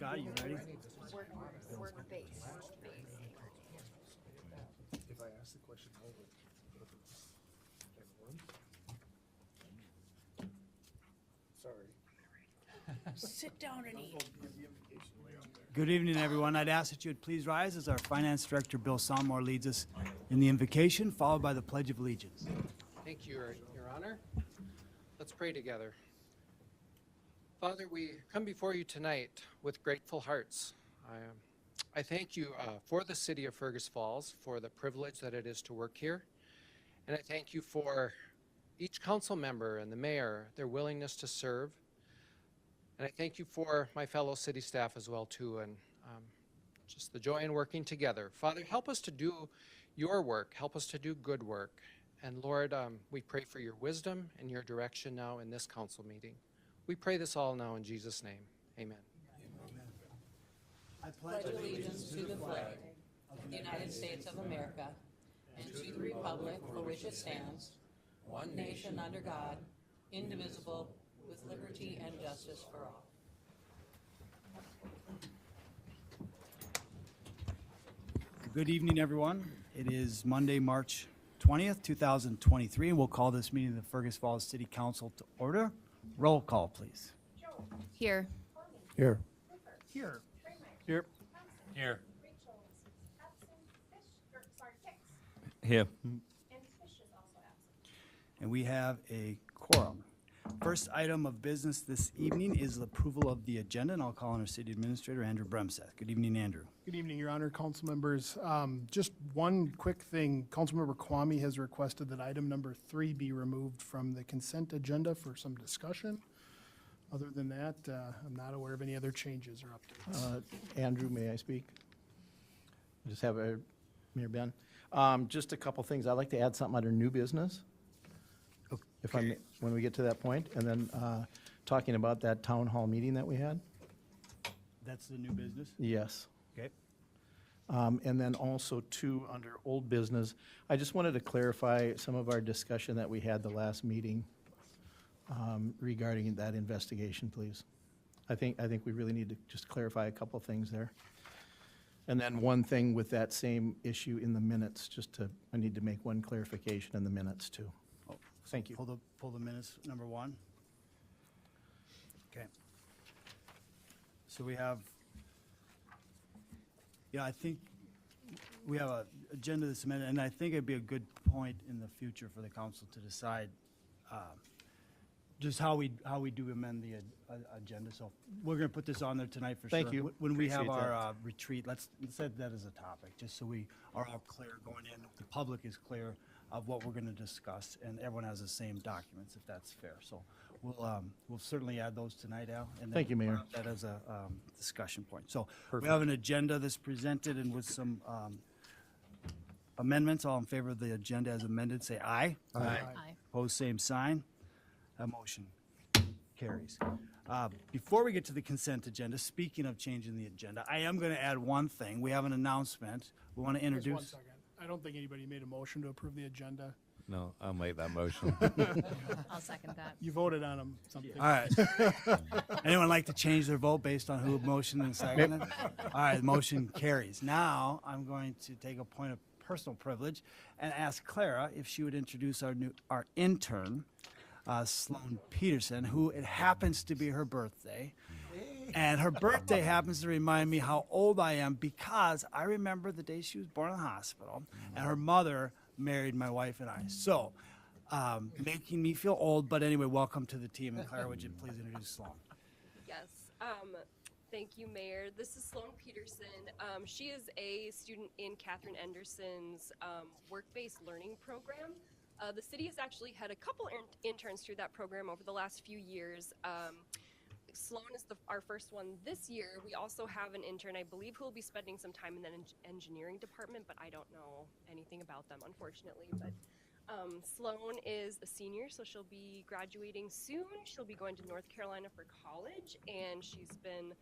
Scott, you ready? Work-based. If I ask the question over, sorry. Sit down and eat. Good evening, everyone. I'd ask that you would please rise as our Finance Director, Bill Sommore, leads us in the invocation, followed by the Pledge of Allegiance. Thank you, Your Honor. Let's pray together. Father, we come before you tonight with grateful hearts. I thank you for the city of Fergus Falls, for the privilege that it is to work here. And I thank you for each council member and the mayor, their willingness to serve. And I thank you for my fellow city staff as well, too, and just the joy in working together. Father, help us to do your work. Help us to do good work. And Lord, we pray for your wisdom and your direction now in this council meeting. We pray this all now in Jesus' name. Amen. I pledge allegiance to the flag of the United States of America and to the republic for which it stands, one nation under God, indivisible, with liberty and justice for all. Good evening, everyone. It is Monday, March 20th, 2023, and we'll call this meeting of the Fergus Falls City Council to order. Roll call, please. Here. Here. Here. Here. Here. Here. And we have a quorum. First item of business this evening is the approval of the agenda, and I'll call on our city administrator, Andrew Bremseth. Good evening, Andrew. Good evening, Your Honor, council members. Just one quick thing. Councilmember Kwame has requested that item number 3 be removed from the consent agenda for some discussion. Other than that, I'm not aware of any other changes or updates. Andrew, may I speak? I just have Mayor Ben. Just a couple things. I'd like to add something under new business. If I'm, when we get to that point, and then talking about that town hall meeting that we had. That's the new business? Yes. Okay. And then also too, under old business, I just wanted to clarify some of our discussion that we had the last meeting regarding that investigation, please. I think we really need to just clarify a couple things there. And then one thing with that same issue in the minutes, I need to make one clarification in the minutes too. Thank you. Pull the minutes, number 1. Okay. So we have, I think we have an agenda this minute, and I think it'd be a good point in the future for the council to decide just how we do amend the agenda. So we're going to put this on there tonight for sure. Thank you. When we have Appreciate our retreat, let's set that as a topic, just so we are all clear going in. The public is clear of what we're going to discuss, and everyone has the same documents, if that's fair. So we'll certainly add those tonight, Al. And then Thank you, Mayor. That as a discussion point. So Perfect. we have an agenda that's presented and with some amendments. All in favor of the agenda as amended, say aye. Aye. Opposed, same sign. That motion carries. Before we get to the consent agenda, speaking of changing the agenda, I am going to add one thing. We have an announcement. We want to Just one introduce. second. I don't think anybody made a motion to approve the agenda. No, I'll make that motion. I'll second that. You voted on something. All right. Anyone like to change their vote based on who motioned and seconded? All right, the motion carries. Now, I'm going to take a point of personal privilege and ask Clara if she would introduce our intern, Sloan Peterson, who it happens to be her birthday. And her birthday happens to remind me how old I am because I remember the day she was born in the hospital, and her mother married my wife and I. So, making me feel old, but anyway, welcome to the team. And Clara, would you please introduce Sloan? Yes. Thank you, Mayor. This is Sloan Peterson. She is a student in Catherine Anderson's work-based learning program. The city has actually had a couple interns through that program over the last few years. Sloan is our first one this year. We also have an intern, I believe, who will be spending some time in the engineering department, but I don't know anything about them, unfortunately. But Sloan is a senior, so she'll be graduating soon. She'll be going to North Carolina for college, and she's been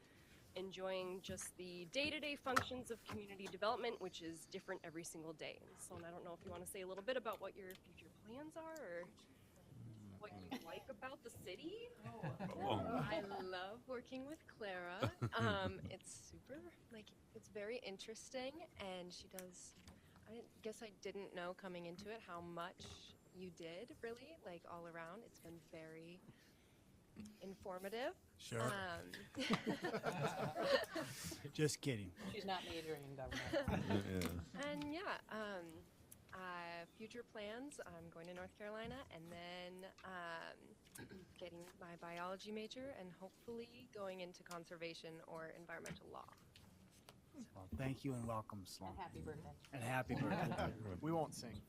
enjoying just the day-to-day functions of community development, which is different every single day. And Sloan, I don't know if you want to say a little bit about what your future plans are, or... what you like about the city. I love working with Clara. It's super, it's very interesting, and she does. I guess I didn't know coming into it how much you did, really, all around. It's been very informative. Sure. Um, Just kidding. She's not majoring in government. And future plans, I'm going to North Carolina and then getting my biology major and hopefully going into conservation or environmental law. Well, thank you and welcome, Sloan. And happy birthday. And happy birthday. We won't sing.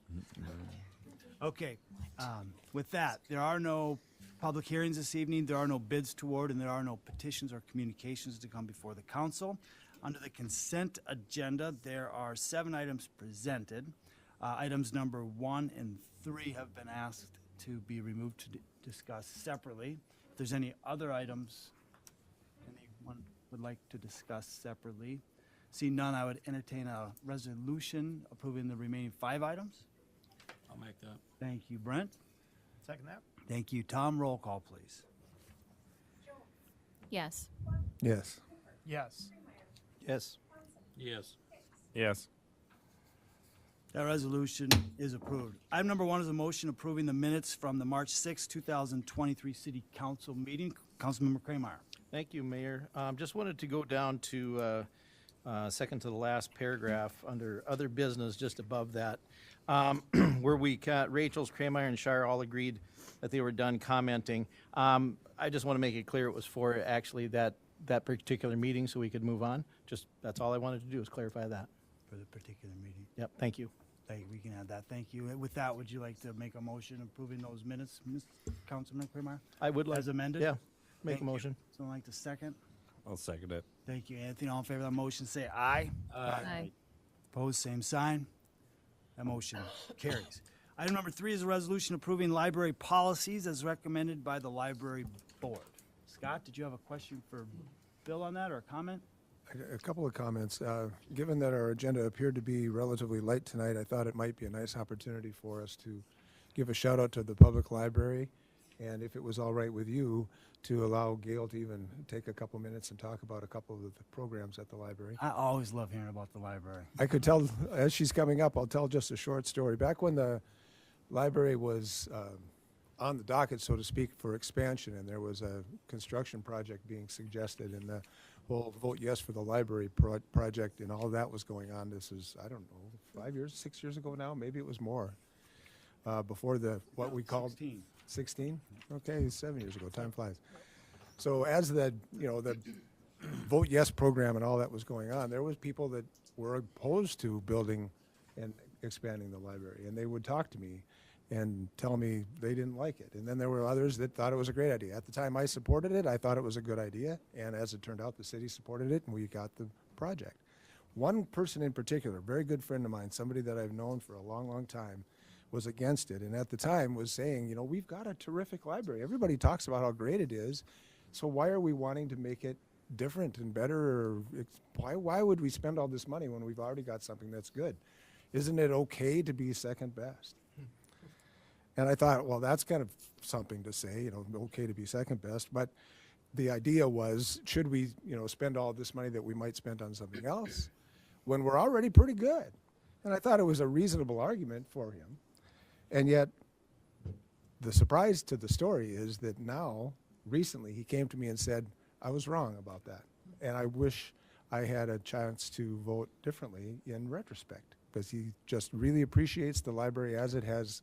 Okay, with that, there are no public hearings this evening, there are no bids to award, and there are no petitions or communications to come before the council. Under the consent agenda, there are 7 items presented. Items number 1 and 3 have been asked to be removed to discuss separately. If there's any other items anyone would like to discuss separately, see none, I would entertain a resolution approving the remaining 5 items. I'll make that. Thank you, Brent. Second that? Thank you, Tom. Roll call, please. Yes. Yes. Yes. Yes. Yes. Yes. That resolution is approved. Item number 1 is a motion approving the minutes from the March 6, 2023 City Council meeting. Councilmember Kramer. Thank you, Mayor. Just wanted to go down to second to the last paragraph under other business, just above that, where Rachel's, Kramer, and Shire all agreed that they were done commenting. I just want to make it clear it was for actually that particular meeting, so we could move on. Just that's all I wanted to do is clarify that. For the particular meeting. Yep. Thank you. We can add that. Thank you. With that, would you like to make a motion approving those minutes, Councilman Kramer? I would like As amended? Yeah. Make Thank a you. motion. Someone like to second? I'll second it. Thank you, Anthony. All in favor of that motion, say aye. Aye. Opposed, same sign. That motion carries. Item number 3 is a resolution approving library policies as recommended by the library board. Scott, did you have a question for Bill on that or a comment? A couple of comments. Given that our agenda appeared to be relatively light tonight, I thought it might be a nice opportunity for us to give a shout out to the public library, and if it was all right with you, to allow Gail to even take a couple minutes and talk about a couple of the programs at the library. I always love hearing about the library. I could tell, as she's coming up, I'll tell just a short story. Back when the library was on the docket, so to speak, for expansion, and there was a construction project being suggested, and the whole vote yes for the library project and all that was going on. This is, I don't know, 5 years, 6 years ago now, maybe it was more, before what we called 16. 16? Okay, 7 years ago, time flies. So as the vote yes program and all that was going on, there was people that were opposed to building and expanding the library, and they would talk to me and tell me they didn't like it. And then there were others that thought it was a great idea. At the time I supported it, I thought it was a good idea, and as it turned out, the city supported it, and we got the project. One person in particular, a very good friend of mine, somebody that I've known for a long, long time, was against it, and at the time was saying, you know, we've got a terrific library. Everybody talks about how great it is, so why are we wanting to make it different and better? Or why would we spend all this money when we've already got something that's good? Isn't it okay to be second best? And I thought, well, that's kind of something to say, you know, okay to be second best. But the idea was, should we, you know, spend all this money that we might spend on something else when we're already pretty good? And I thought it was a reasonable argument for him. And yet, the surprise to the story is that now, recently, he came to me and said, I was wrong about that. And I wish I had a chance to vote differently in retrospect, because he just really appreciates the library as it has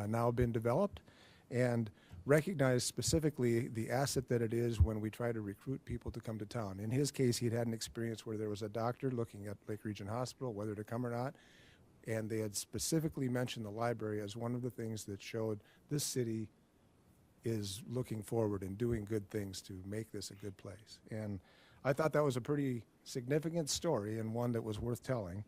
now been developed, and recognize specifically the asset that it is when we try to recruit people to come to town. In his case, he'd had an experience where there was a doctor looking at Lake Region Hospital, whether to come or not, and they had specifically mentioned the library as one of the things that showed this city is looking forward and doing good things to make this a good place. And I thought that was a pretty significant story and one that was worth telling.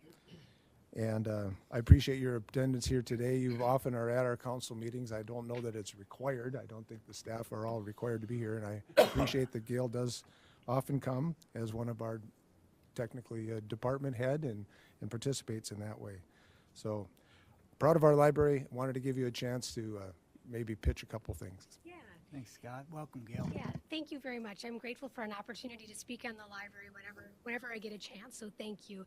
And I appreciate your attendance here today. You often are at our council meetings. I don't know that it's required. I don't think the staff are all required to be here. And I appreciate that Gail does often come as one of our technically department head and participates in that way. So proud of our library. Wanted to give you a chance to maybe pitch a couple things. Yeah. Thanks, Scott. Welcome, Gail. Yeah, thank you very much. I'm grateful for an opportunity to speak on the library whenever I get a chance, so thank you.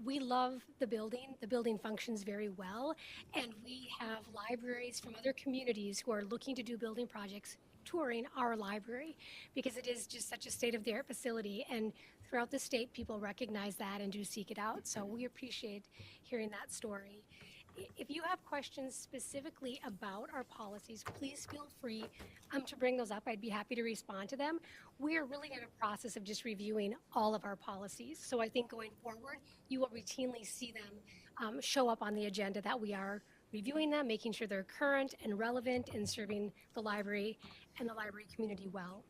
We love the building. The building functions very well, and we have libraries from other communities who are looking to do building projects touring our library because it is just such a state-of-the-art facility, and throughout the state, people recognize that and do seek it out, so we appreciate hearing that story. If you have questions specifically about our policies, please feel free to bring those up. I'd be happy to respond to them. We are really in a process of just reviewing all of our policies. So I think going forward, you will routinely see them show up on the agenda that we are reviewing them, making sure they're current and relevant and serving the library and the library community well.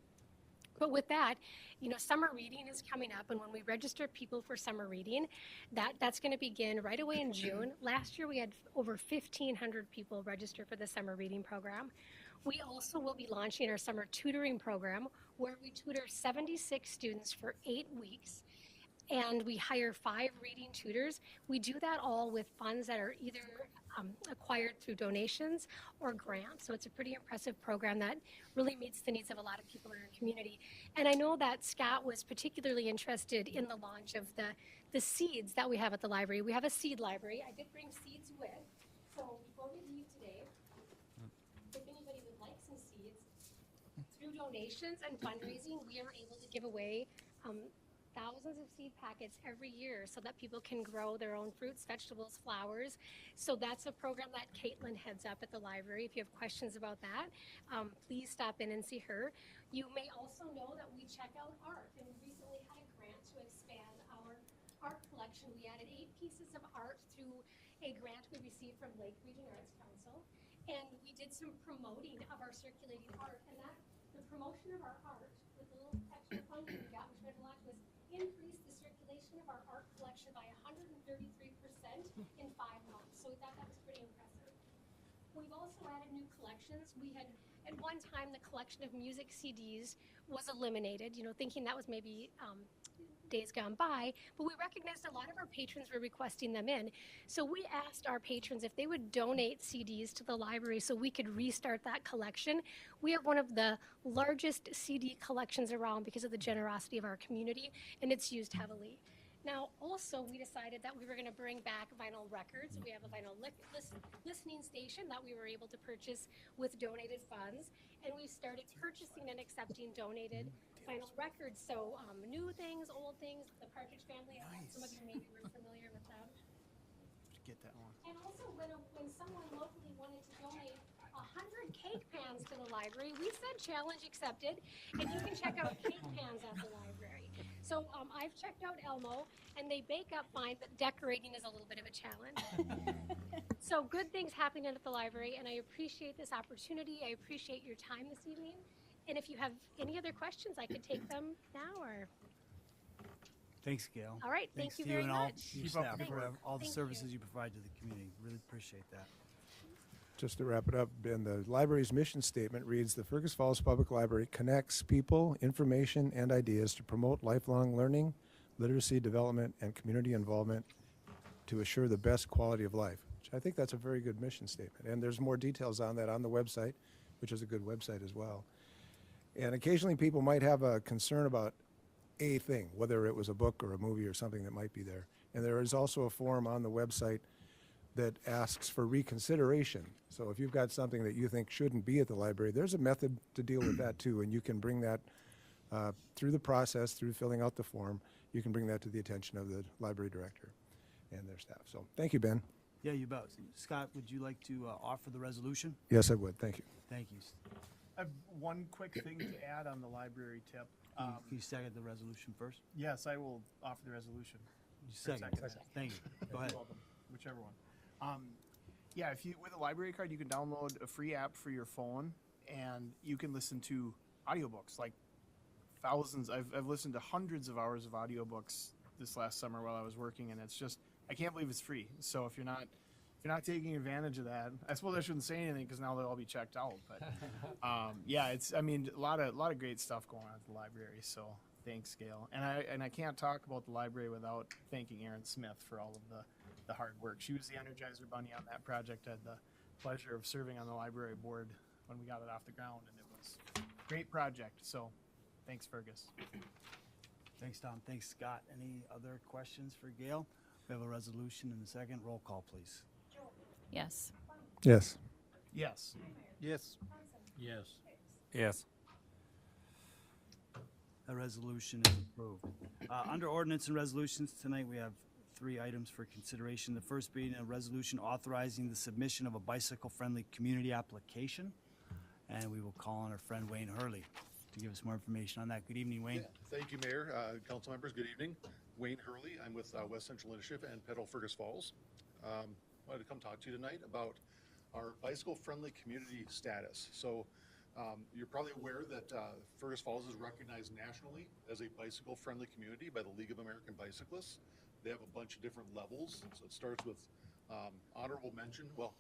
But with that, you know, summer reading is coming up, and when we register people for summer reading, that's going to begin right away in June. Last year, we had over 1,500 people register for the summer reading program. We also will be launching our summer tutoring program, where we tutor 76 students for 8 weeks, and we hire 5 reading tutors. We do that all with funds that are either acquired through donations or grants. So it's a pretty impressive program that really meets the needs of a lot of people in our community. And I know that Scott was particularly interested in the launch of the seeds that we have at the library. We have a seed library. I did bring seeds with. So before we leave today, if anybody would like some seeds, through donations and fundraising, we are able to give away thousands of seed packets every year so that people can grow their own fruits, vegetables, flowers. So that's a program that Caitlin heads up at the library. If you have questions about that, please stop in and see her. You may also know that we check out art, and we recently had a grant to expand our art collection. We added 8 pieces of art through a grant we received from Lake Region Arts Council, and we did some promoting of our circulating art, and that the promotion of our art with the little extra funding we got, which meant a lot to us, increased the circulation of our art collection by 133% in 5 months. So we thought that was pretty impressive. We've also added new collections. We had, at one time, the collection of music CDs was eliminated, you know, thinking that was maybe days gone by, but we recognized a lot of our patrons were requesting them in. So we asked our patrons if they would donate CDs to the library so we could restart that collection. We have one of the largest CD collections around because of the generosity of our community, and it's used heavily. Now, also, we decided that we were going to bring back vinyl records. We have a vinyl listening station that we were able to purchase with donated funds, and we started purchasing and accepting donated vinyl records. So new things, old things, the Partridge Family, some of you maybe were familiar with them. Get that one. And also, when someone locally wanted to donate 100 cake pans to the library, we said challenge accepted, and you can check out cake pans at the library. So I've checked out Elmo, and they bake up fine, but decorating is a little bit of a challenge. So good things happening at the library, and I appreciate this opportunity. I appreciate your time this evening. And if you have any other questions, I could take them now or... Thanks, Gail. All right, Thanks thank you to very and all much. your Keep up staff the for work. all the Thank services you. you provide to the community. Really appreciate that. Just to wrap it up, Ben, the library's mission statement reads, "The Fergus Falls Public Library connects people, information, and ideas to promote lifelong learning, literacy development, and community involvement to assure the best quality of life." Which I think that's a very good mission statement. And there's more details on that on the website, which is a good website as well. And occasionally people might have a concern about a thing, whether it was a book or a movie or something that might be there. And there is also a form on the website that asks for reconsideration. So if you've got something that you think shouldn't be at the library, there's a method to deal with that too, and you can bring that through the process, through filling out the form, you can bring that to the attention of the library director and their staff. So thank you, Ben. Yeah, you bet. Scott, would you like to offer the resolution? Yes, I would. Thank you. Thank you. I have one quick thing to add on the library tip. Can you second the resolution first? Yes, I will offer the resolution. You second. second. Thank you. Go ahead. You're welcome. Whichever one. Yeah, if you with a library card, you can download a free app for your phone, and you can listen to audiobooks, like thousands. I've listened to hundreds of hours of audiobooks this last summer while I was working, and it's just I can't believe it's free. So if you're not taking advantage of that, I suppose I shouldn't say anything because now they'll all be checked out. But yeah, it's a lot of great stuff going on at the library. So thanks, Gail. And I can't talk about the library without thanking Erin Smith for all of the hard work. She was the Energizer Bunny on that project. I had pleasure of serving on the library board when we got it off the ground, and it was a great project. So thanks, Fergus. Thanks, Tom. Thanks, Scott. Any other questions for Gail? We have a resolution in a second. Roll call, please. Yes. Yes. Yes. Yes. Yes. Yes. That resolution is approved. Under ordinance and resolutions, tonight we have 3 items for consideration. The first being a resolution authorizing the submission of a bicycle-friendly community application. And we will call on our friend Wayne Hurley to give us more information on that. Good evening, Wayne. Yeah, thank you, Mayor. Council members, good evening. Wayne Hurley. I'm with West Central Initiative and Petal Fergus Falls. Wanted to come talk to you tonight about our bicycle-friendly community status. So you're probably aware that Fergus Falls is recognized nationally as a bicycle-friendly community by the League of American Bicyclists. They have a bunch of different levels. So it starts with honorable mention. Well,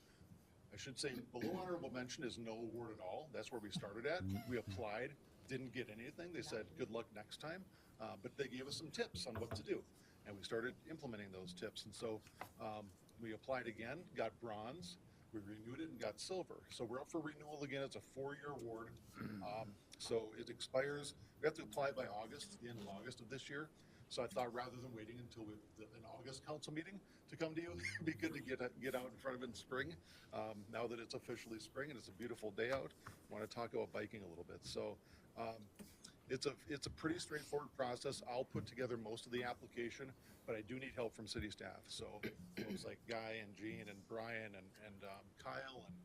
I should say below honorable mention is no award at all. That's where we started at. We applied, didn't get anything. They said, good luck next time. But they gave us some tips on what to do. And we started implementing those tips. And so we applied again, got bronze. We renewed it and got silver. So we're up for renewal again. It's a 4-year award. So it expires, we have to apply by August, the end of August of this year. So I thought rather than waiting until an August council meeting to come to you, it'd be good to get out in front of it in spring. Now that it's officially spring and it's a beautiful day out, I want to talk about biking a little bit. So it's a pretty straightforward process. I'll put together most of the application, but I do need help from city staff. So folks like Guy and Gene and Brian and Kyle and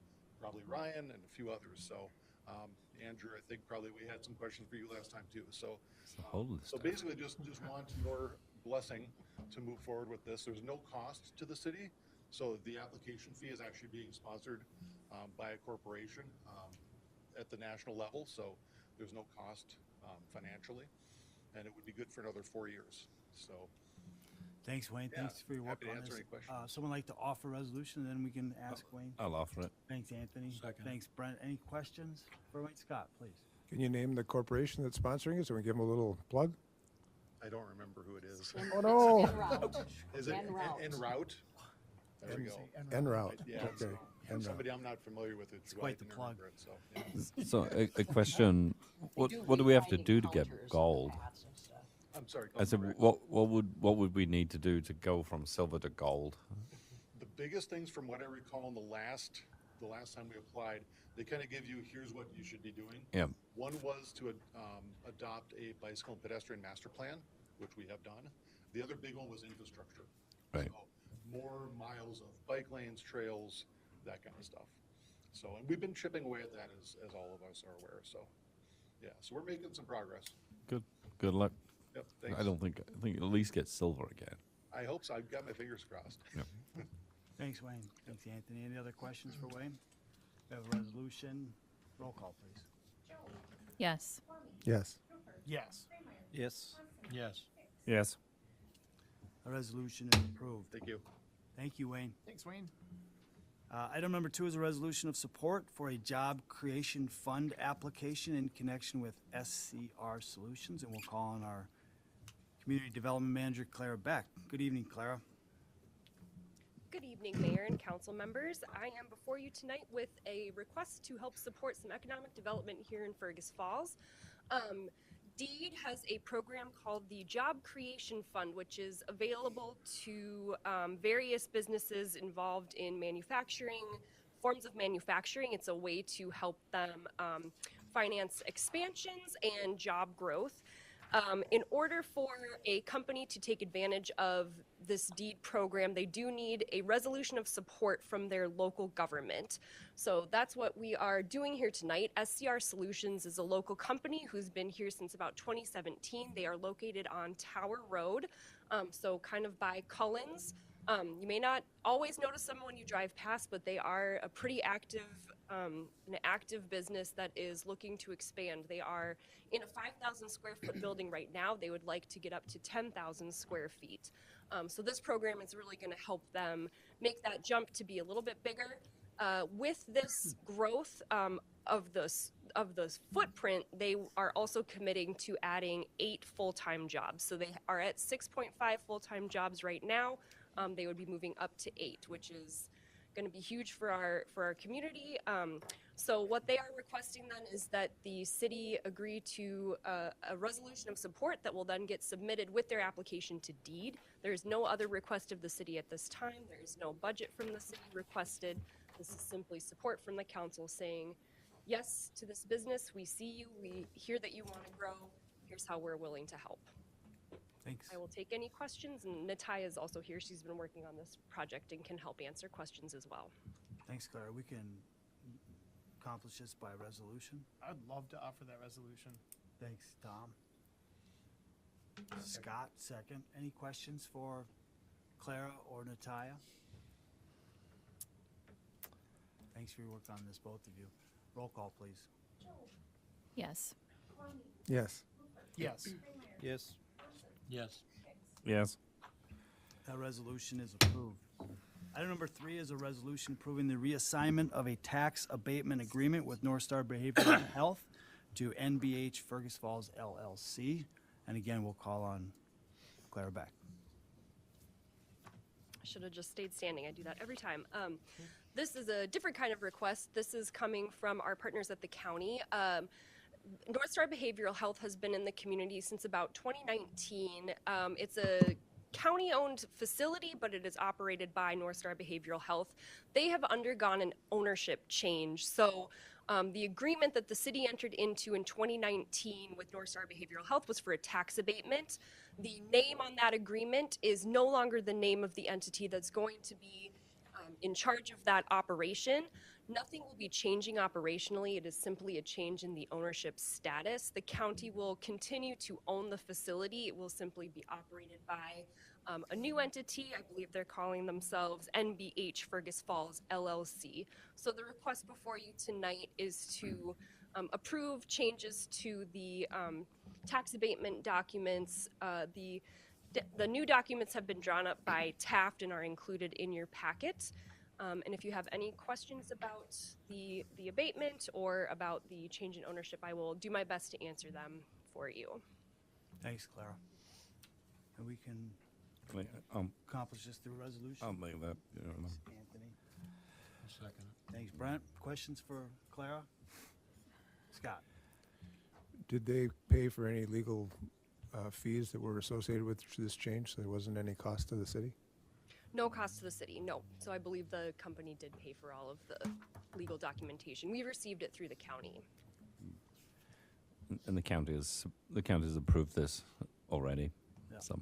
probably Ryan and a few others. So Andrew, I think probably we had some questions for you last time too. So basically just want your blessing to move forward with this. There's no cost to the city. So the application fee is actually being sponsored by a corporation at the national level. So there's no cost financially, and it would be good for another 4 years. So Thanks, Wayne. Yeah, Thanks for your work happy to on answer this. any questions. Someone like to offer a resolution, and then we can ask Wayne. I'll offer it. Thanks, Anthony. Second. Thanks, Brent. Any questions for Wayne? Scott, please. Can you name the corporation that's sponsoring it so we give them a little plug? I don't remember who it is. Oh, no. En route. Is it En route. en route? There we go. En route. Yeah, it's Okay. En route. somebody I'm not familiar with. It's quite the plug. So a question, what do we have to do to get gold? I'm sorry. I said, what would we need to do to go from silver to gold? The biggest things from what I recall in the last time we applied, they kind of give you, here's what you should be doing. Yeah. One was to adopt a bicycle and pedestrian master plan, which we have done. The other big one was infrastructure. Right. So more miles of bike lanes, trails, that kind of stuff. So, and we've been chipping away at that as all of us are aware. So, yeah, so we're making some progress. Good luck. Yep, thanks. I think at least get silver again. I hope so. I've got my fingers crossed. Yeah. Thanks, Wayne. Thanks, Anthony. Any other questions for Wayne? We have a resolution. Roll call, please. Yes. Yes. Yes. Yes. Yes. Yes. The resolution is approved. Thank you. Thank you, Wayne. Thanks, Wayne. Item number 2 is a resolution of support for a job creation fund application in connection with SCR Solutions, and we'll call on our Community Development Manager, Clara Beck. Good evening, Clara. Good evening, Mayor and council members. I am before you tonight with a request to help support some economic development here in Fergus Falls. DEED has a program called the Job Creation Fund, which is available to various businesses involved in manufacturing, forms of manufacturing. It's a way to help them finance expansions and job growth. In order for a company to take advantage of this DEED program, they do need a resolution of support from their local government. So that's what we are doing here tonight. SCR Solutions is a local company who's been here since about 2017. They are located on Tower Road, so kind of by Cullens. You may not always notice them when you drive past, but they are a pretty active an active business that is looking to expand. They are in a 5,000 square foot building right now. They would like to get up to 10,000 square feet. So this program is really going to help them make that jump to be a little bit bigger. With this growth of the footprint, they are also committing to adding 8 full-time jobs. So they are at 6.5 full-time jobs right now. They would be moving up to 8, which is going to be huge for our community. So what they are requesting then is that the city agree to a resolution of support that will then get submitted with their application to deed. There is no other request of the city at this time. There is no budget from the city requested. This is simply support from the council saying, yes to this business. We see you. We hear that you want to grow. Here's how we're willing to help. Thanks. I will take any questions, and Nataya is also here. She's been working on this project and can help answer questions as well. Thanks, Clara. We can accomplish this by resolution. I'd love to offer that resolution. Thanks, Tom. Scott, second. Any questions for Clara or Nataya? Thanks for your work on this, both of you. Roll call, please. Yes. Yes. Yes. Yes. Yes. Yes. That resolution is approved. Item number 3 is a resolution approving the reassignment of a tax abatement agreement with North Star Behavioral Health to NBH Fergus Falls LLC. And again, we'll call on Clara Beck. I should have just stayed standing. I do that every time. This is a different kind of request. This is coming from our partners at the county. North Star Behavioral Health has been in the community since about 2019. It's a county-owned facility, but it is operated by North Star Behavioral Health. They have undergone an ownership change. So the agreement that the city entered into in 2019 with North Star Behavioral Health was for a tax abatement. The name on that agreement is no longer the name of the entity that's going to be in charge of that operation. Nothing will be changing operationally. It is simply a change in the ownership status. The county will continue to own the facility. It will simply be operated by a new entity. I believe they're calling themselves NBH Fergus Falls LLC. So the request before you tonight is to approve changes to the tax abatement documents. The new documents have been drawn up by Taft and are included in your packet. And if you have any questions about the abatement or about the change in ownership, I will do my best to answer them for you. Thanks, Clara. And we can accomplish this through resolution. I'll make that. Anthony. Second. Thanks, Brent. Questions for Clara? Scott? Did they pay for any legal fees that were associated with this change, so there wasn't any cost to the city? No cost to the city, no. So I believe the company did pay for all of the legal documentation. We received it through the county. And the county has approved this already. Yeah. So,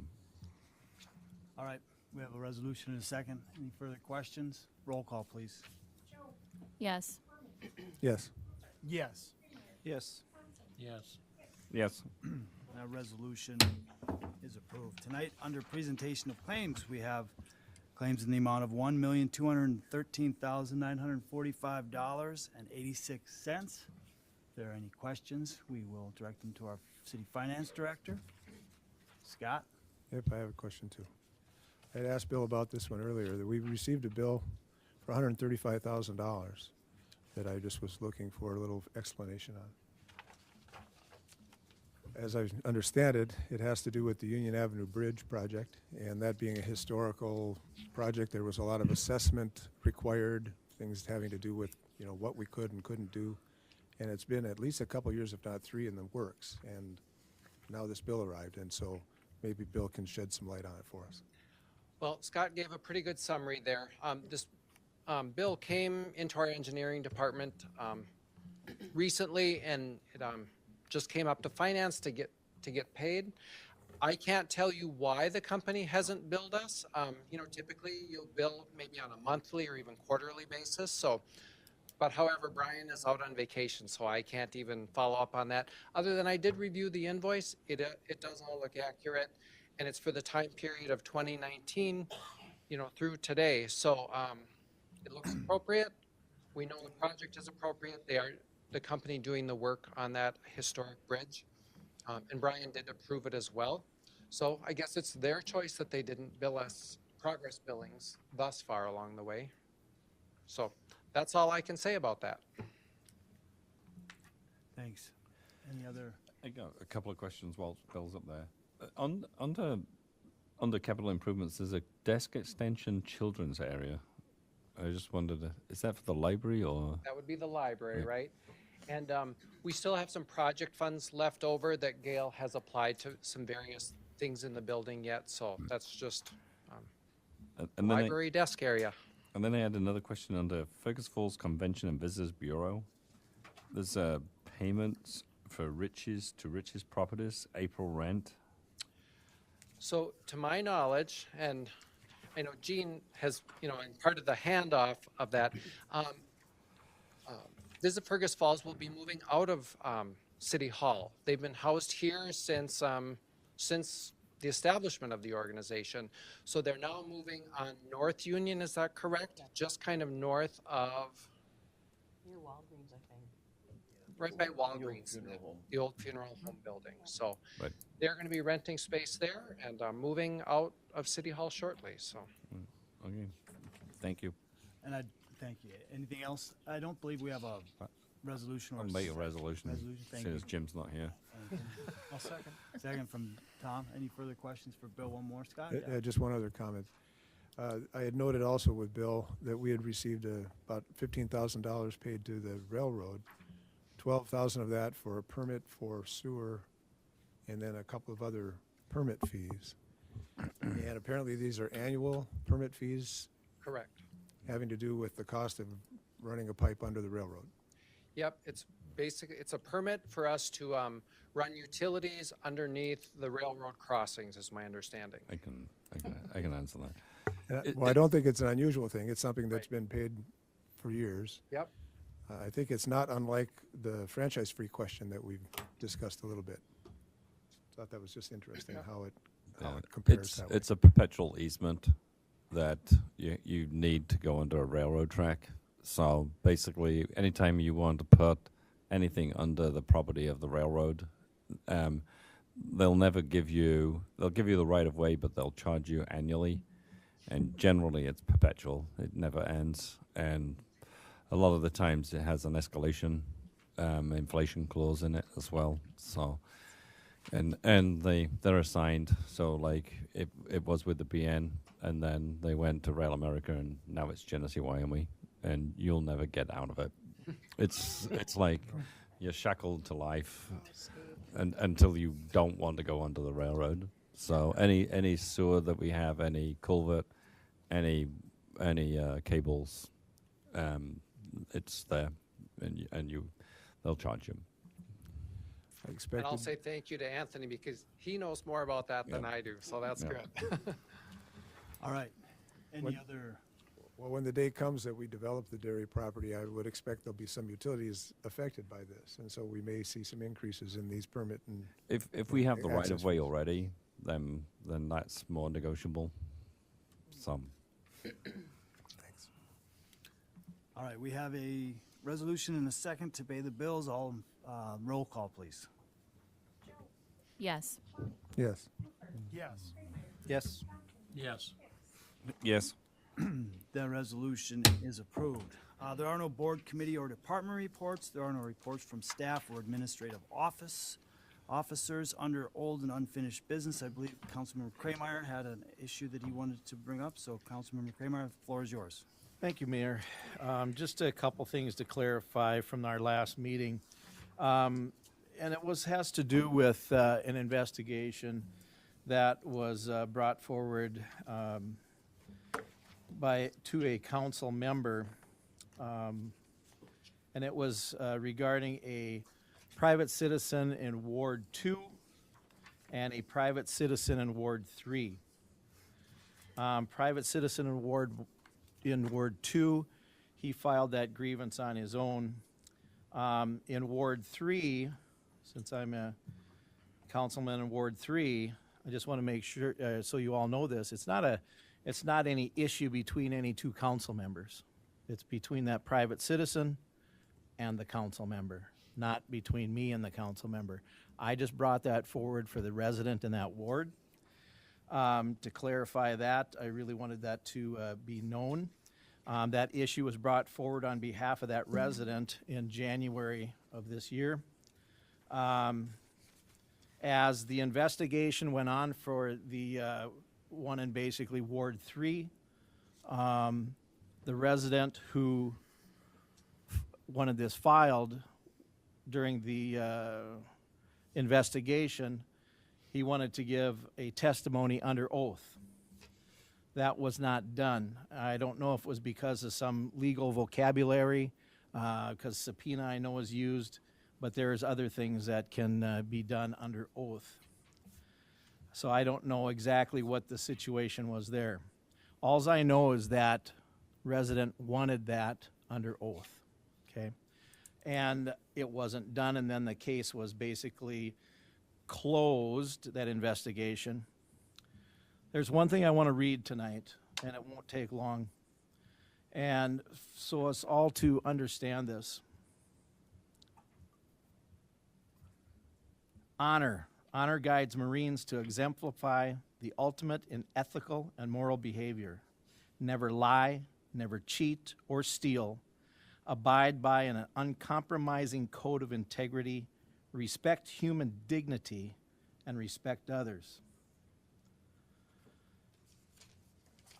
All right, we have a resolution in a second. Any further questions? Roll call, please. Yes. Yes. Yes. Yes. Yes. yes. That resolution is approved. Tonight, under presentation of claims, we have claims in the amount of $1,213,945.86. If there are any questions, we will direct them to our city finance director. Scott? Yep, I have a question too. I had asked Bill about this one earlier, that we received a bill for $135,000 that I just was looking for a little explanation on. As I understand it, it has to do with the Union Avenue Bridge project, and that being a historical project, there was a lot of assessment required, things having to do with, you know, what we could and couldn't do. And it's been at least a couple years, if not 3, in the works. And now this bill arrived, and so maybe Bill can shed some light on it for us. Well, Scott gave a pretty good summary there. This bill came into our engineering department recently, and it just came up to finance to get paid. I can't tell you why the company hasn't billed us. You know, typically you'll bill maybe on a monthly or even quarterly basis. So, but however, Brian is out on vacation, so I can't even follow up on that. Other than I did review the invoice, it does all look accurate, and it's for the time period of 2019, you know, through today. So it looks appropriate. We know the project is appropriate. They are the company doing the work on that historic bridge, and Brian did approve it as well. So I guess it's their choice that they didn't bill us progress billings thus far along the way. So that's all I can say about that. Thanks. Any other? I got a couple of questions while Bill's up there. Under capital improvements, there's a desk extension children's area. I just wondered, is that for the library or? That would be the library, right? And we still have some project funds left over that Gail has applied to some various things in the building yet, so that's just And then library desk area. and then I had another question under Fergus Falls Convention and Visitors Bureau. There's payments for Riches to Riches Properties, April rent. So to my knowledge, and I know Gene has, and part of the handoff of that, Visit Fergus Falls will be moving out of City Hall. They've been housed here since the establishment of the organization. So they're now moving on North Union, is that correct? Just kind of north of, Near Walgreens, I think. right by Walgreens, the old funeral home building. So Right. they're going to be renting space there and moving out of City Hall shortly, so. Okay, thank you. And I thank you. Anything else? I don't believe we have a resolution or I'll make a resolution, Thank since you. Jim's not here. I'll second. Second from Tom. Any further questions for Bill? One more, Scott? Just one other comment. I had noted also with Bill that we had received about $15,000 paid to the railroad, 12,000 of that for a permit for sewer, and then a couple of other permit fees. And apparently these are annual permit fees Correct. having to do with the cost of running a pipe under the railroad. Yep, it's a permit for us to run utilities underneath the railroad crossings, is my understanding. I can answer that. Well, I don't think it's an unusual thing. It's something that's been paid for years. Yep. I think it's not unlike the franchise-free question that we've discussed a little bit. Thought that was just interesting how it compares that way. It's a perpetual easement that you need to go under a railroad track. So basically, anytime you want to put anything under the property of the railroad, they'll give you the right of way, but they'll charge you annually. And generally, it's perpetual. It never ends. And a lot of the times, it has an escalation, inflation clause in it as well. So, and they're assigned. So like it was with the BN, and then they went to Rail America, and now it's Genesee Wyoming, and you'll never get out of it. It's like you're shackled to life, and until you don't want to go under the railroad. So any sewer that we have, any culvert, any cables, it's there, and they'll charge you. I expected. And I'll say thank you to Anthony because he knows more about that than I do, so that's good. All right. Any other? Well, when the day comes that we develop the dairy property, I would expect there'll be some utilities affected by this, and so we may see some increases in these permit and. If we have the right of access way fees. already, then that's more negotiable. Some. Thanks. All right. We have a resolution and a second to pay the bills. All roll call, please. Yes. Yes. Yes. Yes. Yes. Yes. The resolution is approved. There are no board, committee, or department reports. There are no reports from staff or administrative officers. Under old and unfinished business, I believe Councilmember Krameyer had an issue that he wanted to bring up. So Councilmember Krameyer, the floor is yours. Thank you, Mayor. Just a couple things to clarify from our last meeting. And it has to do with an investigation that was brought forward to a council member. And it was regarding a private citizen in Ward 2 and a private citizen in Ward 3. Private citizen in Ward 2, he filed that grievance on his own. In Ward 3, since I'm a councilman in Ward 3, I just want to make sure, so you all know this, it's not any issue between any two council members. It's between that private citizen and the council member, not between me and the council member. I just brought that forward for the resident in that ward. To clarify that, I really wanted that to be known. That issue was brought forward on behalf of that resident in January of this year. As the investigation went on for the one in basically Ward 3, the resident who wanted this filed during the investigation, he wanted to give a testimony under oath. That was not done. I don't know if it was because of some legal vocabulary, because subpoena I know is used, but there's other things that can be done under oath. So I don't know exactly what the situation was there. Alls I know is that resident wanted that under oath, okay? And it wasn't done, and then the case was basically closed, that investigation. There's one thing I want to read tonight, and it won't take long. And so us all to understand this. Honor. Honor guides Marines to exemplify the ultimate in ethical and moral behavior. Never lie, never cheat or steal. Abide by an uncompromising code of integrity. Respect human dignity and respect others.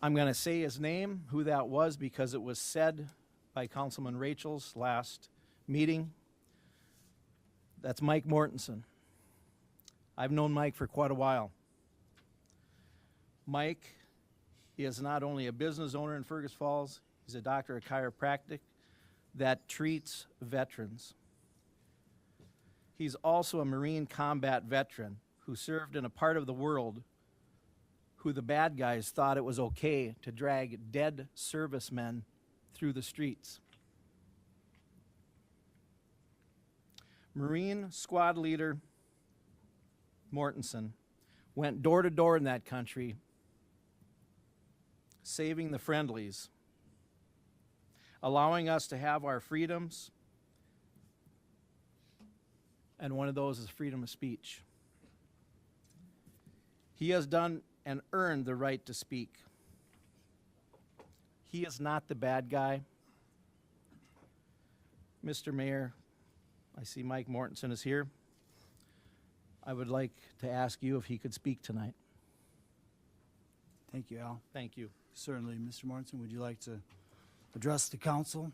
I'm going to say his name, who that was, because it was said by Councilman Rachel's last meeting. That's Mike Mortensen. I've known Mike for quite a while. Mike is not only a business owner in Fergus Falls, he's a doctor of chiropractic that treats veterans. He's also a Marine combat veteran who served in a part of the world who the bad guys thought it was okay to drag dead servicemen through the streets. Marine squad leader Mortensen went door to door in that country, saving the friendlies, allowing us to have our freedoms, and one of those is freedom of speech. He has done and earned the right to speak. He is not the bad guy. Mr. Mayor, I see Mike Mortensen is here. I would like to ask you if he could speak tonight. Thank you, Al. Thank you. Certainly. Mr. Mortensen, would you like to address the council?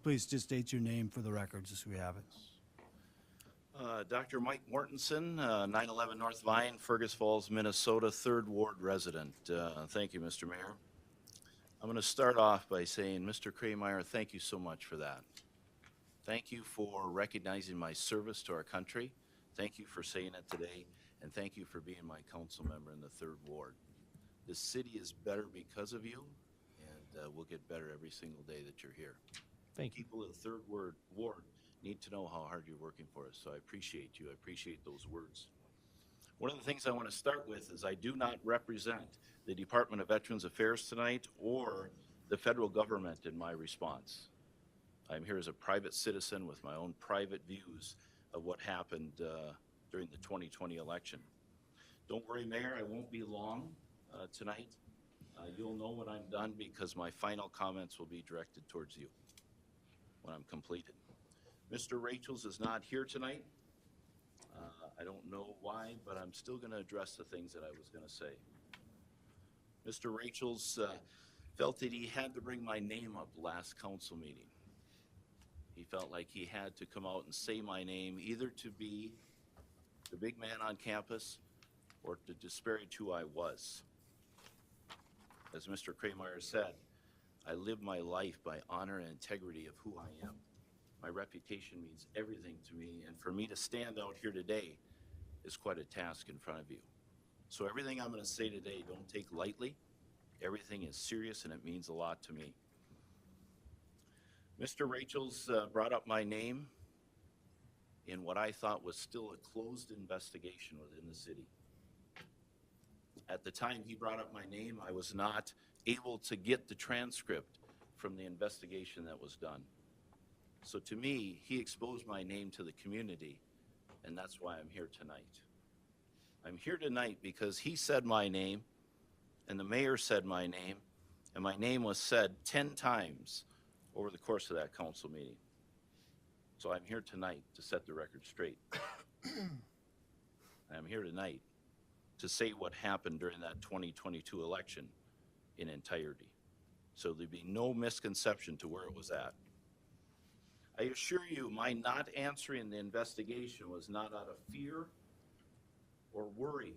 Please just state your name for the record, just so we have it. Dr. Mike Mortensen, 911 North Vine, Fergus Falls, Minnesota, 3rd Ward resident. Thank you, Mr. Mayor. I'm going to start off by saying, Mr. Krameyer, thank you so much for that. Thank you for recognizing my service to our country. Thank you for saying it today, and thank you for being my council member in the 3rd Ward. This city is better because of you, and we'll get better every single day that you're here. Thank you. People of the 3rd Ward need to know how hard you're working for us, so I appreciate you. I appreciate those words. One of the things I want to start with is I do not represent the Department of Veterans Affairs tonight or the federal government in my response. I'm here as a private citizen with my own private views of what happened during the 2020 election. Don't worry, Mayor, I won't be long tonight. You'll know when I'm done because my final comments will be directed towards you when I'm completed. Mr. Rachels is not here tonight. I don't know why, but I'm still going to address the things that I was going to say. Mr. Rachels felt that he had to bring my name up last council meeting. He felt like he had to come out and say my name, either to be the big man on campus or to disparage who I was. As Mr. Krameyer said, I live my life by honor and integrity of who I am. My reputation means everything to me, and for me to stand out here today is quite a task in front of you. So everything I'm going to say today, don't take lightly. Everything is serious, and it means a lot to me. Mr. Rachels brought up my name in what I thought was still a closed investigation within the city. At the time he brought up my name, I was not able to get the transcript from the investigation that was done. So to me, he exposed my name to the community, and that's why I'm here tonight. I'm here tonight because he said my name, and the mayor said my name, and my name was said 10 times over the course of that council meeting. So I'm here tonight to set the record straight. I'm here tonight to say what happened during that 2022 election in entirety. So there'd be no misconception to where it was at. I assure you, my not answering the investigation was not out of fear or worry.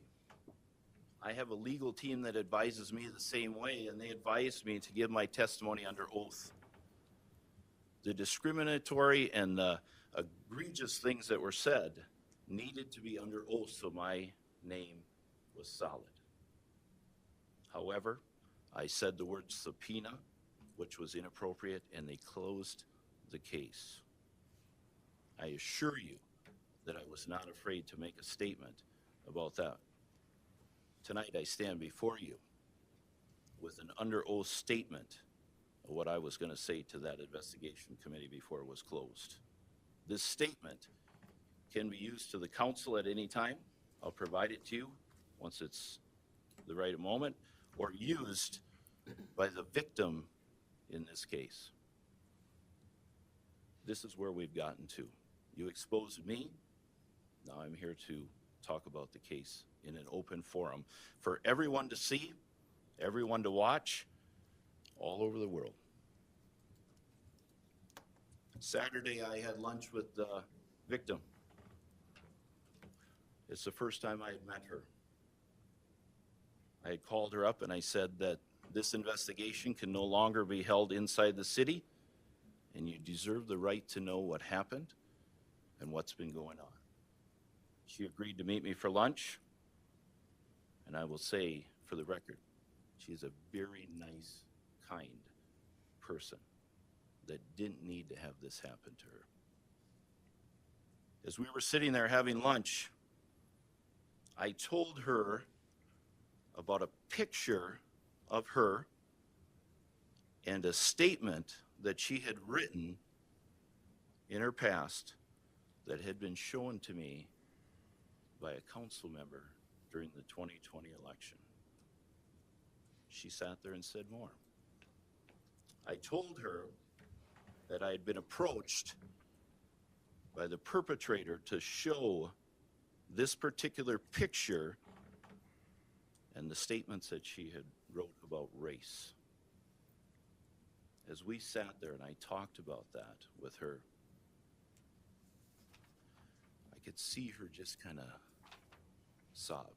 I have a legal team that advises me the same way, and they advised me to give my testimony under oath. The discriminatory and the egregious things that were said needed to be under oath so my name was solid. However, I said the word subpoena, which was inappropriate, and they closed the case. I assure you that I was not afraid to make a statement about that. Tonight I stand before you with an under oath statement of what I was going to say to that investigation committee before it was closed. This statement can be used to the council at any time. I'll provide it to you once it's the right moment, or used by the victim in this case. This is where we've gotten to. You exposed me. Now I'm here to talk about the case in an open forum for everyone to see, everyone to watch, all over the world. Saturday, I had lunch with the victim. It's the first time I had met her. I had called her up and I said that this investigation can no longer be held inside the city, and you deserve the right to know what happened and what's been going on. She agreed to meet me for lunch, and I will say, for the record, she's a very nice, kind person that didn't need to have this happen to her. As we were sitting there having lunch, I told her about a picture of her and a statement that she had written in her past that had been shown to me by a council member during the 2020 election. She sat there and said more. I told her that I had been approached by the perpetrator to show this particular picture and the statements that she had wrote about race. As we sat there and I talked about that with her, I could see her just kind of sob.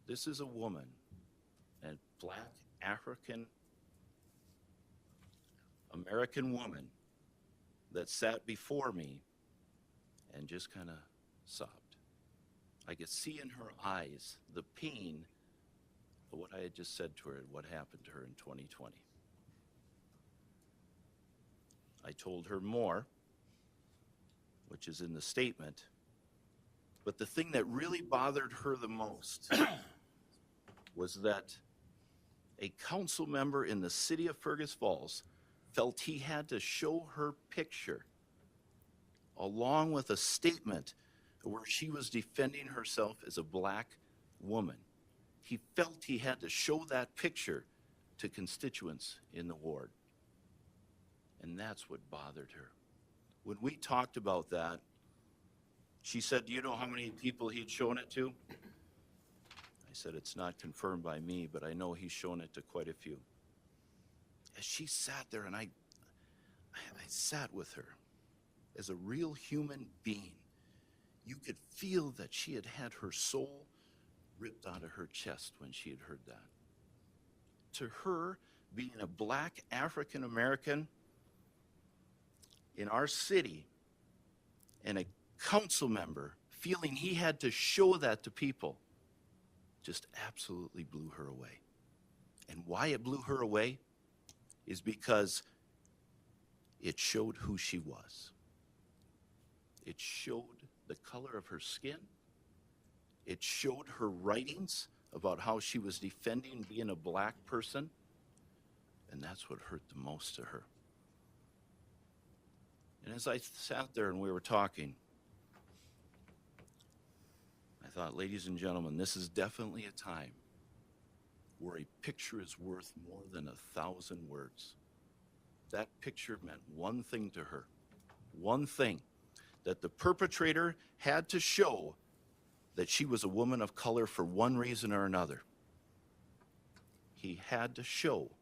This is a woman, a black African American woman that sat before me and just kind of sobbed. I could see in her eyes the pain of what I had just said to her and what happened to her in 2020. I told her more, which is in the statement, but the thing that really bothered her the most was that a council member in the city of Fergus Falls felt he had to show her picture along with a statement where she was defending herself as a black woman. He felt he had to show that picture to constituents in the ward. And that's what bothered her. When we talked about that, she said, "Do you know how many people he'd shown it to?" I said, "It's not confirmed by me, but I know he's shown it to quite a few." As she sat there, and I sat with her as a real human being, you could feel that she had had her soul ripped out of her chest when she had heard that. To her, being a black African American in our city and a council member feeling he had to show that to people just absolutely blew her away. And why it blew her away is because it showed who she was. It showed the color of her skin. It showed her writings about how she was defending being a black person. And that's what hurt the most to her. And as I sat there and we were talking, I thought, ladies and gentlemen, this is definitely a time where a picture is worth more than 1,000 words. That picture meant one thing to her, one thing, that the perpetrator had to show that she was a woman of color for one reason or another. He had to show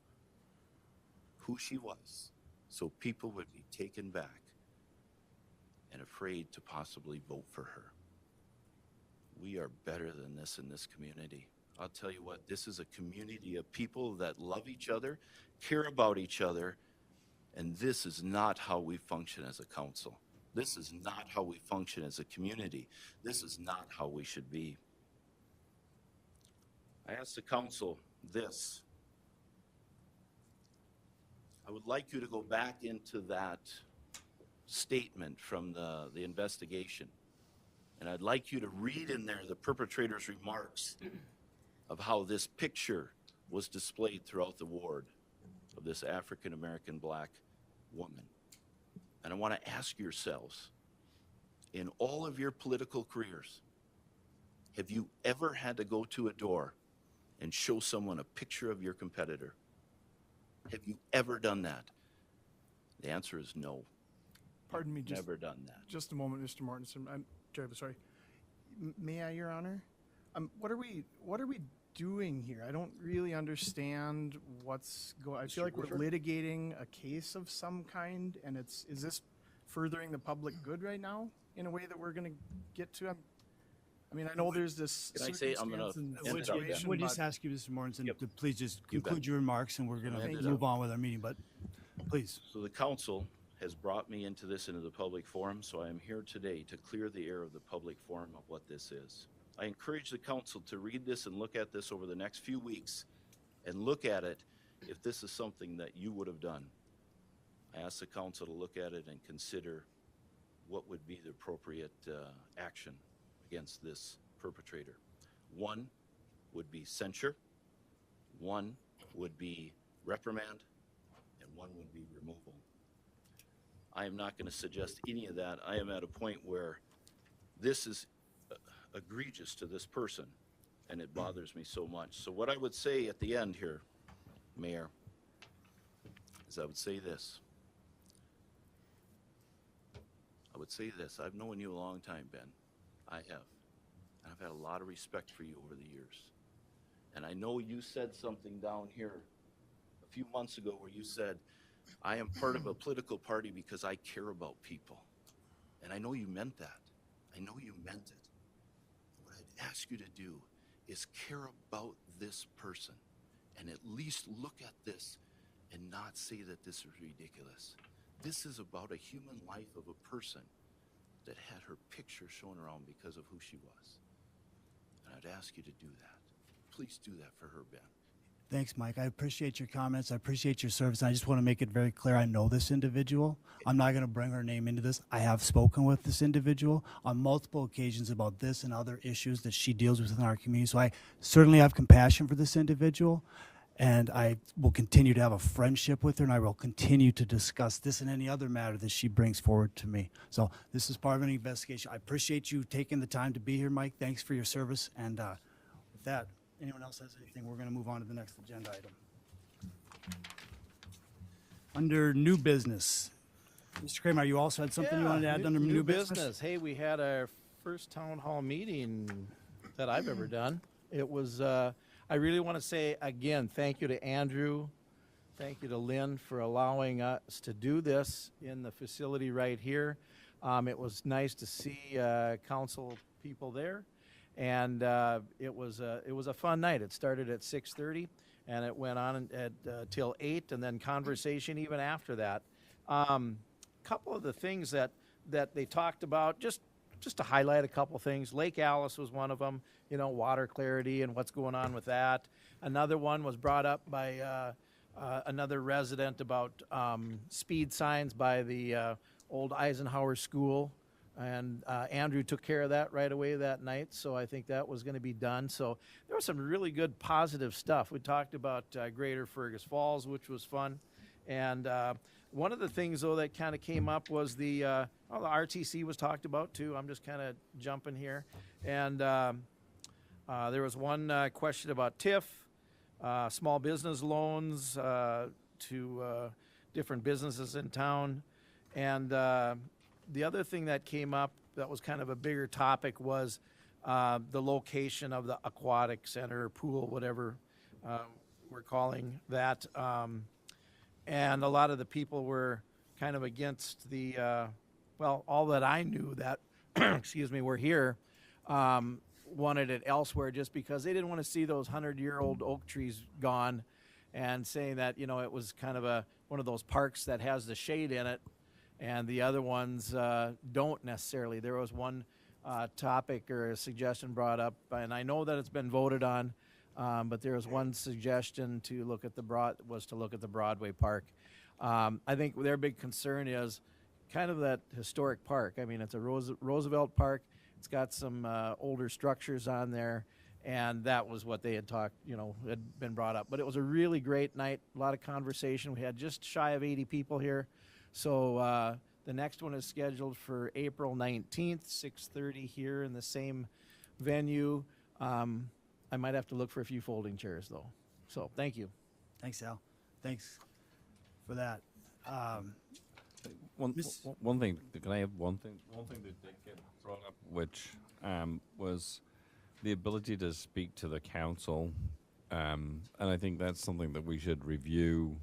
who she was so people would be taken back and afraid to possibly vote for her. We are better than this in this community. I'll tell you what, this is a community of people that love each other, care about each other, and this is not how we function as a council. This is not how we function as a community. This is not how we should be. I asked the council this. I would like you to go back into that statement from the investigation. And I'd like you to read in there the perpetrator's remarks of how this picture was displayed throughout the ward of this African-American black woman. And I want to ask yourselves, in all of your political careers, have you ever had to go to a door and show someone a picture of your competitor? Have you ever done that? The answer is no. Pardon me, Never done that. just a moment, Mr. Mortensen. I'm terribly sorry. May I, Your Honor? What are we doing here? I don't really understand what's going. I feel like we're litigating a case of some kind, and is this furthering the public good right now in a way that we're going to get to? I mean, I know there's this Can I say, I'm gonna circumstance and end it up there. situation, We'll just but ask you, Mr. Mortensen, Yep. to please just You bet. conclude your remarks, and we're going End to it move up. on with our meeting, but please. So the council has brought me into the public forum, so I am here today to clear the air of the public forum of what this is. I encourage the council to read this and look at this over the next few weeks and look at it if this is something that you would have done. I ask the council to look at it and consider what would be the appropriate action against this perpetrator. One would be censure, one would be reprimand, and one would be removal. I am not going to suggest any of that. I am at a point where this is egregious to this person, and it bothers me so much. So what I would say at the end here, Mayor, is I would say this. I've known you a long time, Ben. I have. And I've had a lot of respect for you over the years. And I know you said something down here a few months ago where you said, I am part of a political party because I care about people. And I know you meant that. I know you meant it. What I'd ask you to do is care about this person and at least look at this and not say that this is ridiculous. This is about a human life of a person that had her picture shown around because of who she was. And I'd ask you to do that. Please do that for her, Ben. Thanks, Mike. I appreciate your comments. I appreciate your service. I just want to make it very clear. I know this individual. I'm not going to bring her name into this. I have spoken with this individual on multiple occasions about this and other issues that she deals with in our community. So I certainly have compassion for this individual, and I will continue to have a friendship with her, and I will continue to discuss this and any other matter that she brings forward to me. So this is part of an investigation. I appreciate you taking the time to be here, Mike. Thanks for your service. And with that, anyone else has anything? We're going to move on to the next agenda item. Under new business, Mr. Kramer, you also had something you wanted to add under new business? Hey, we had our first town hall meeting that I've ever done. It was, I really want to say again, thank you to Andrew. Thank you to Lynn for allowing us to do this in the facility right here. It was nice to see council people there. And it was a fun night. It started at 6:30, and it went on at till 8, and then conversation even after that. Couple of the things that they talked about, just to highlight a couple things. Lake Alice was one of them. You know, water clarity and what's going on with that. Another one was brought up by another resident about speed signs by the old Eisenhower School. And Andrew took care of that right away that night, so I think that was going to be done. So there was some really good positive stuff. We talked about Greater Fergus Falls, which was fun. And one of the things, though, that kind of came up was the RTC was talked about, too. I'm just kind of jumping here. And there was one question about TIF, small business loans to different businesses in town. And the other thing that came up that was kind of a bigger topic was the location of the aquatic center, pool, whatever we're calling that. And a lot of the people were kind of against the, well, all that I knew that, excuse me, were here, wanted it elsewhere just because they didn't want to see those 100-year-old oak trees gone, and saying that, you know, it was kind of one of those parks that has the shade in it, and the other ones don't necessarily. There was one topic or a suggestion brought up, and I know that it's been voted on, but there was one suggestion to look at the Broadway Park. I think their big concern is kind of that historic park. I mean, it's a Roosevelt Park. It's got some older structures on there, and that was what they had talked, you know, had been brought up. But it was a really great night, a lot of conversation. We had just shy of 80 people here. So the next one is scheduled for April 19th, 6:30 here in the same venue. I might have to look for a few folding chairs, though. So thank you. Thanks, Al. Thanks for that. One thing, can I have one thing? One thing that did get brought up, which was the ability to speak to the council, and I think that's something that we should review.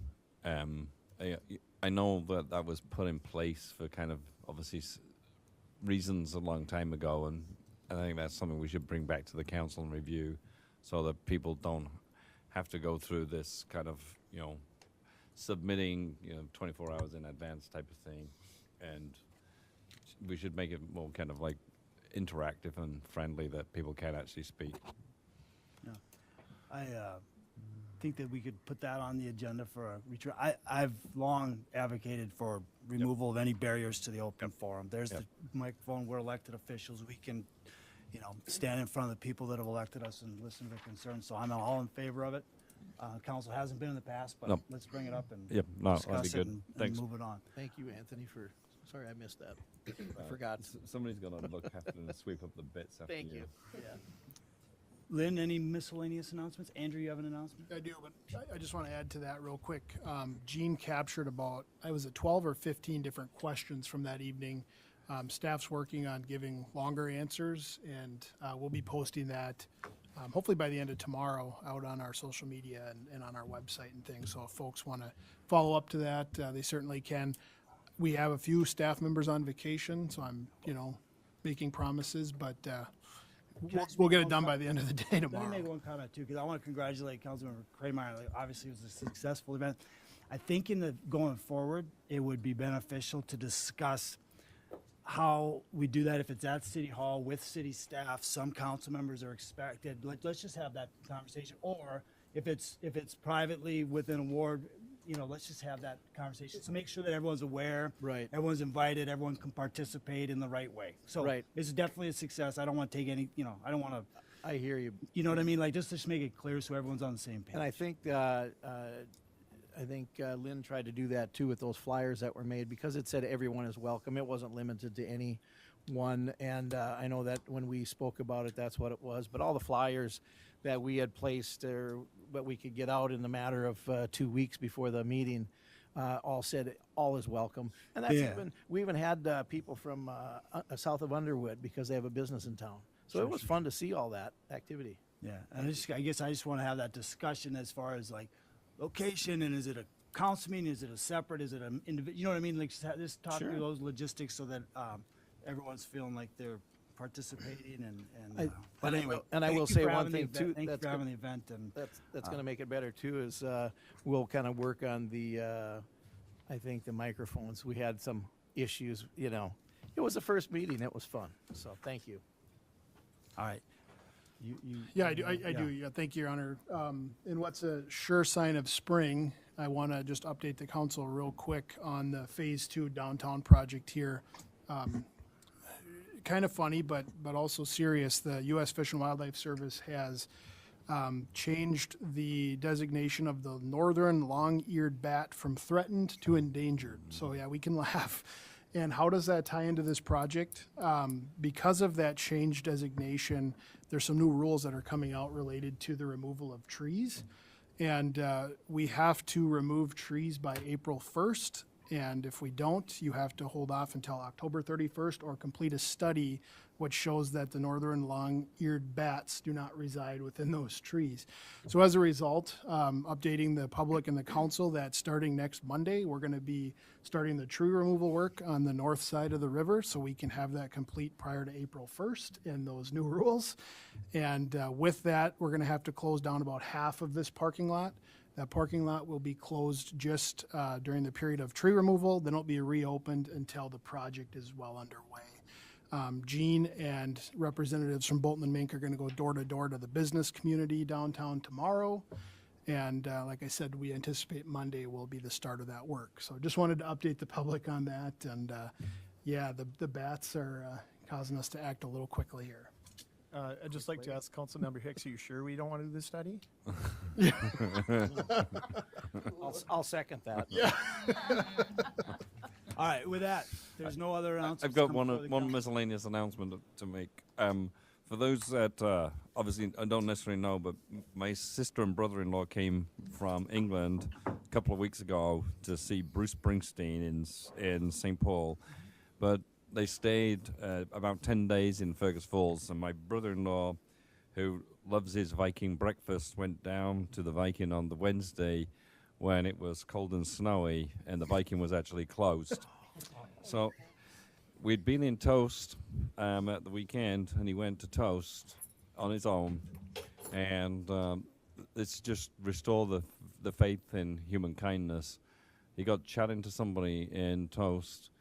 I know that that was put in place for kind of obviously reasons a long time ago, and I think that's something we should bring back to the council and review, so that people don't have to go through this kind of, you know, submitting, you know, 24 hours in advance type of thing, and we should make it more kind of like interactive and friendly that people can actually speak. Yeah. I think that we could put that on the agenda for a retreat. I've long advocated for removal of any barriers to the open forum. There's the microphone. We're elected officials. We can, you know, stand in front of the people that have elected us and listen to their concerns. So I'm all in favor of it. Council hasn't been in the past, but let's bring it up and that'd be good. And Thanks. move it on. Thank you, Anthony, for, sorry I missed that. I forgot. Somebody's going to look after and sweep up the bits after Thank you. Yeah. Lynn, any miscellaneous announcements? Andrew, you have an announcement? I do, but I just want to add to that real quick. Gene captured about, 12 or 15 different questions from that evening. Staff's working on giving longer answers, and we'll be posting that hopefully by the end of tomorrow out on our social media and on our website and things. So if folks want to follow up to that, they certainly can. We have a few staff members on vacation, so I'm, making promises, but we'll get it done by the end of the day tomorrow. Let me make one comment too, because I want to congratulate Councilmember Kramer. Obviously, it was a successful event. I think going forward, it would be beneficial to discuss how we do that if it's at City Hall with city staff. Some council members are expected. Let's just have that conversation. Or if it's privately within a ward, let's just have that conversation. So make sure that everyone's aware. Right. Everyone's invited. Everyone can participate in the right way. So it's definitely a success. I don't want to take any. I don't want to. I hear you. You know what I mean? Like just make it clear so everyone's on the same page. And I think Lynn tried to do that too with those flyers that were made, because it said everyone is welcome. It wasn't limited to any one. And I know that when we spoke about it, that's what it was. But all the flyers that we had placed or what we could get out in the matter of 2 weeks before the meeting all said all is welcome. And that's we even had people from south of Underwood, because they have a business in town. So it was fun to see all that activity. Yeah, and I guess I just want to have that discussion as far as like location, and is it a council meeting, is it a separate, is it an individual, you know what I mean? Like just talk through those logistics so that everyone's feeling like they're participating but anyway. And I will say one thing too. Thank you for having the event, and that's going to make it better too. Is we'll kind of work on the I think the microphones. We had some issues. It was the first meeting. It was fun. So thank you. All right. I do. Yeah, thank you, Your Honor. In what's a sure sign of spring, I want to just update the council real quick on the Phase 2 downtown project here. Kind of funny, but also serious. The U.S. Fish and Wildlife Service has changed the designation of the northern long-eared bat from threatened to endangered. So yeah, we can laugh. And how does that tie into this project? Because of that change designation, there's some new rules that are coming out related to the removal of trees. And we have to remove trees by April 1st. And if we don't, you have to hold off until October 31st or complete a study which shows that the northern long-eared bats do not reside within those trees. So as a result, updating the public and the council that starting next Monday, we're going to be starting the tree removal work on the north side of the river, so we can have that complete prior to April 1st and those new rules. And with that, we're going to have to close down about half of this parking lot. That parking lot will be closed just during the period of tree removal, then it'll be reopened until the project is well underway. Gene and representatives from Bolton and Mink are going to go door to door to the business community downtown tomorrow. And like I said, we anticipate Monday will be the start of that work. So just wanted to update the public on that. And yeah, the bats are causing us to act a little quickly here. I'd just like to ask Councilmember Hicks, are you sure we don't want to do this study? I'll second that. Yeah. All right, with that, there's no other announcements. I've got to come before the one council. miscellaneous announcement to make. For those that obviously I don't necessarily know, but my sister and brother-in-law came from England a couple of weeks ago to see Bruce Springsteen in St. Paul, but they stayed about 10 days in Fergus Falls, and my brother-in-law, who loves his Viking breakfast, went down to the Viking on the Wednesday when it was cold and snowy, and the Viking was actually closed. So we'd been in Toast at the weekend, and he went to Toast on his own, and it's just restore the faith in human kindness. He got chatting to somebody in Toast,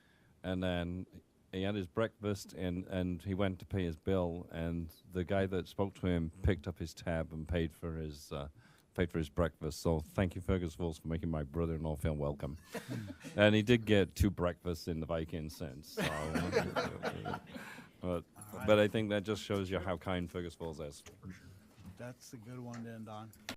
and then he had his breakfast, and he went to pay his bill, and the guy that spoke to him picked up his tab and paid for his breakfast. So thank you, Fergus Falls, for making my brother-in-law feel welcome. And he did get 2 breakfasts in the Viking since. So, but I think that just shows you how kind Fergus Falls is. That's a good one to end on.